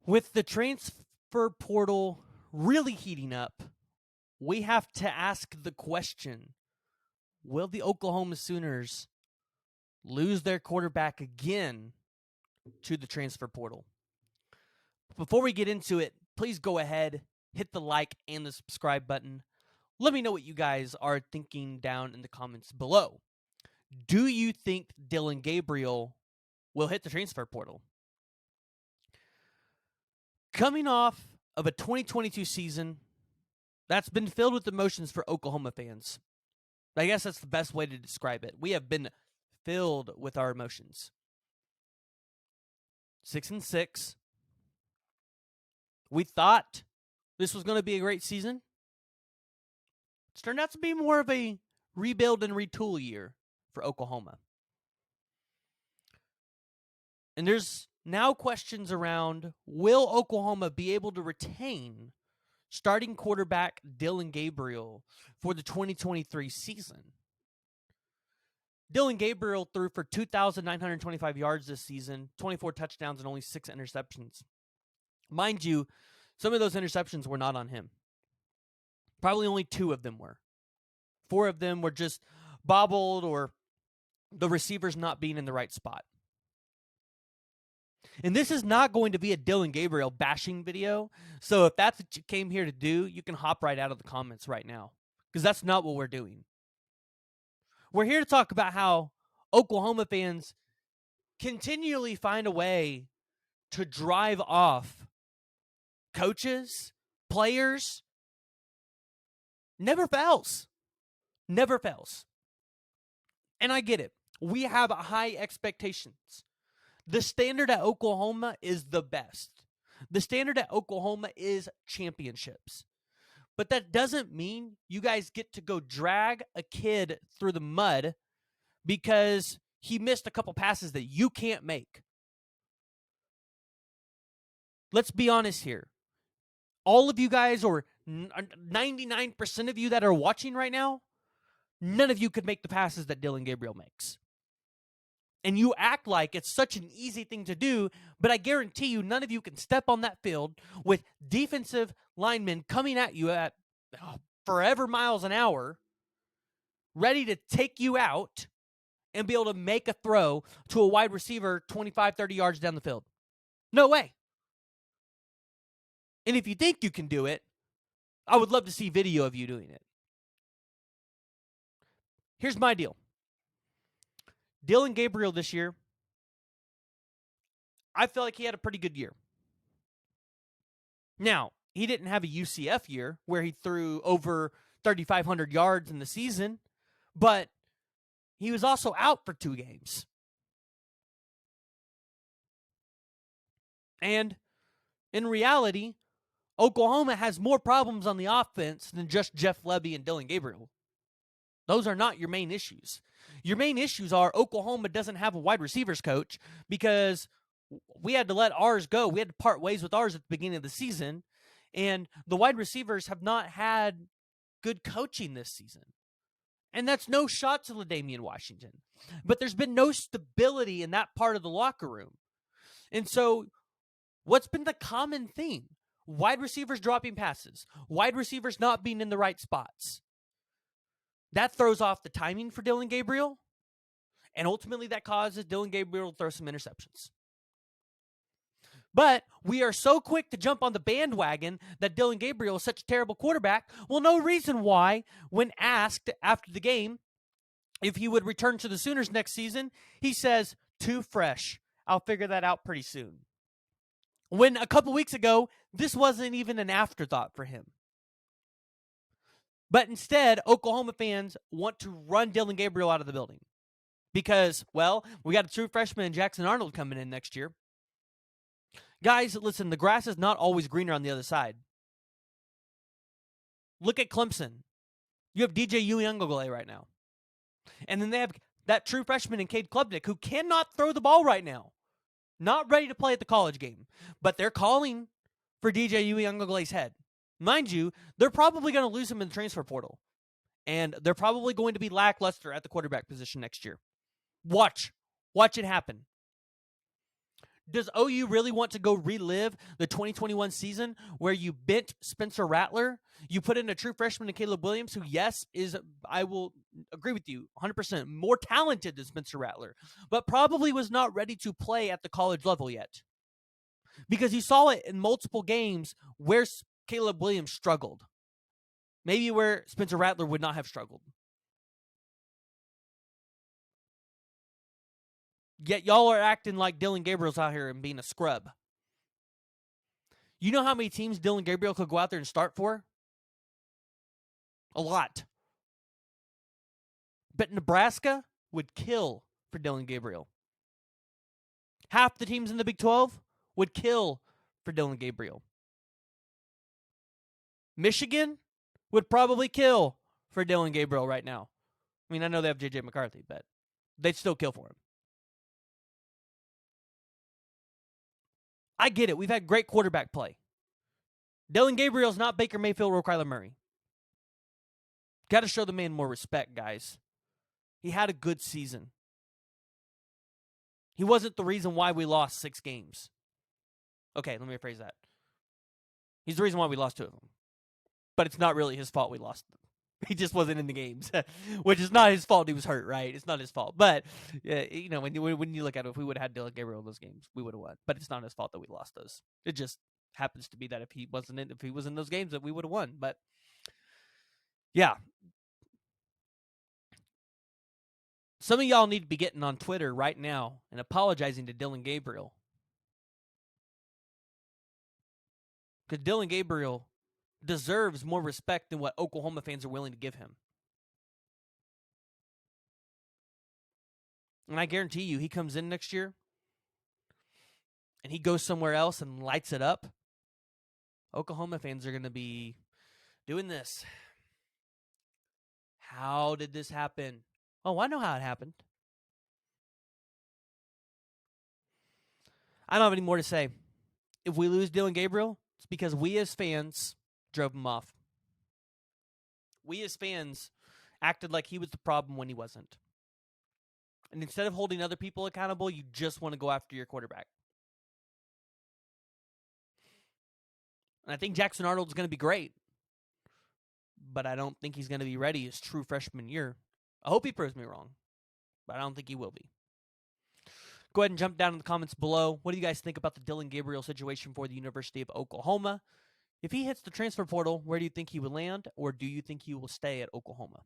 With the transfer portal really heating up, we have to ask the question, will the Oklahoma Sooners lose their quarterback again to the transfer portal? Before we get into it, please go ahead, hit the like and the subscribe button. Let me know what you guys are thinking down in the comments below. Do you think Dillon Gabriel will hit the transfer portal? Coming off of a 2022 season that's been filled with emotions for Oklahoma fans. I guess that's the best way to describe it. We have been filled with our emotions. 6-6. We thought this was going to be a great season. It's turned out to be more of a rebuild and retool year for Oklahoma. And there's now questions around, will Oklahoma be able to retain starting quarterback Dillon Gabriel for the 2023 season? Dillon Gabriel threw for 2,925 yards this season, 24 touchdowns, and only 6 interceptions. Mind you, some of those interceptions were not on him. Probably only 2 of them were. 4 of them were just bobbled or the receivers not being in the right spot. And this is not going to be a Dillon Gabriel bashing video. So if that's what you came here to do, you can hop right out of the comments right now. Because that's not what we're doing. We're here to talk about how Oklahoma fans continually find a way to drive off coaches, players. Never fails. Never fails. And I get it. We have high expectations. The standard at Oklahoma is the best. The standard at Oklahoma is championships. But that doesn't mean you guys get to go drag a kid through the mud because he missed a couple passes that you can't make. Let's be honest here. All of you guys, or 99% of you that are watching right now, none of you could make the passes that Dillon Gabriel makes. And you act like it's such an easy thing to do, but I guarantee you none of you can step on that field with defensive linemen coming at you at forever miles an hour, ready to take you out and be able to make a throw to a wide receiver 25, 30 yards down the field. No way. And if you think you can do it, I would love to see video of you doing it. Here's my deal. Dillon Gabriel this year, I feel like he had a pretty good year. Now, he didn't have a UCF year where he threw over 3,500 yards in the season, but he was also out for 2 games. And in reality, Oklahoma has more problems on the offense than just Jeff Lebby and Dillon Gabriel. Those are not your main issues. Your main issues are Oklahoma doesn't have a wide receivers coach because we had to let ours go. We had to part ways with ours at the beginning of the season, and the wide receivers have not had good coaching this season. And that's no shot to LaDainian Washington. But there's been no stability in that part of the locker room. And so what's been the common theme? Wide receivers dropping passes. Wide receivers not being in the right spots. That throws off the timing for Dillon Gabriel, and ultimately that causes Dillon Gabriel to throw some interceptions. But we are so quick to jump on the bandwagon that Dillon Gabriel is such a terrible quarterback. Well, no reason why, when asked after the game if he would return to the Sooners next season, he says, too fresh. I'll figure that out pretty soon. When a couple weeks ago, this wasn't even an afterthought for him. But instead, Oklahoma fans want to run Dillon Gabriel out of the building because, well, we got a true freshman in Jackson Arnold coming in next year. Guys, listen, the grass is not always greener on the other side. Look at Clemson. You have DJ Uiagalelei right now. And then they have that true freshman in Cade Klubnik who cannot throw the ball right now. Not ready to play at the college game. But they're calling for DJ Uiagalelei's head. Mind you, they're probably going to lose him in the transfer portal. And they're probably going to be lackluster at the quarterback position next year. Watch it happen. Does OU really want to go relive the 2021 season where you bent Spencer Rattler? You put in a true freshman in Caleb Williams, who, yes, is, I will agree with you 100%, more talented than Spencer Rattler, but probably was not ready to play at the college level yet. Because you saw it in multiple games where Caleb Williams struggled. Maybe where Spencer Rattler would not have struggled. Yet y'all are acting like Dillon Gabriel's out here and being a scrub. You know how many teams Dillon Gabriel could go out there and start for? A lot. But Nebraska would kill for Dillon Gabriel. Half the teams in the Big 12 would kill for Dillon Gabriel. Michigan would probably kill for Dillon Gabriel right now. I mean, I know they have J.J. McCarthy, but they'd still kill for him. I get it. We've had great quarterback play. Dillon Gabriel's not Baker Mayfield or Kyler Murray. Got to show the man more respect, guys. He had a good season. He wasn't the reason why we lost 6 games. Okay, let me rephrase that. He's the reason why we lost 2 of them. But it's not really his fault we lost them. He just wasn't in the games, which is not his fault. He was hurt, right? It's not his fault. But, you know, when you look at it, if we would have had Dillon Gabriel in those games, we would have won. But it's not his fault that we lost those. It just happens to be that if he was in those games, that we would have won. But, yeah. Some of y'all need to be getting on Twitter right now and apologizing to Dillon Gabriel. Because Dillon Gabriel deserves more respect than what Oklahoma fans are willing to give him. And I guarantee you, he comes in next year and he goes somewhere else and lights it up. Oklahoma fans are going to be doing this. How did this happen? Oh, I know how it happened. I don't have any more to say. If we lose Dillon Gabriel, it's because we as fans drove him off. We as fans acted like he was the problem when he wasn't. And instead of holding other people accountable, you just want to go after your quarterback. And I think Jackson Arnold's going to be great. But I don't think he's going to be ready his true freshman year. I hope he proves me wrong. But I don't think he will be. Go ahead and jump down in the comments below. What do you guys think about the Dillon Gabriel situation for the University of Oklahoma? If he hits the transfer portal, where do you think he would land? Or do you think he will stay at Oklahoma?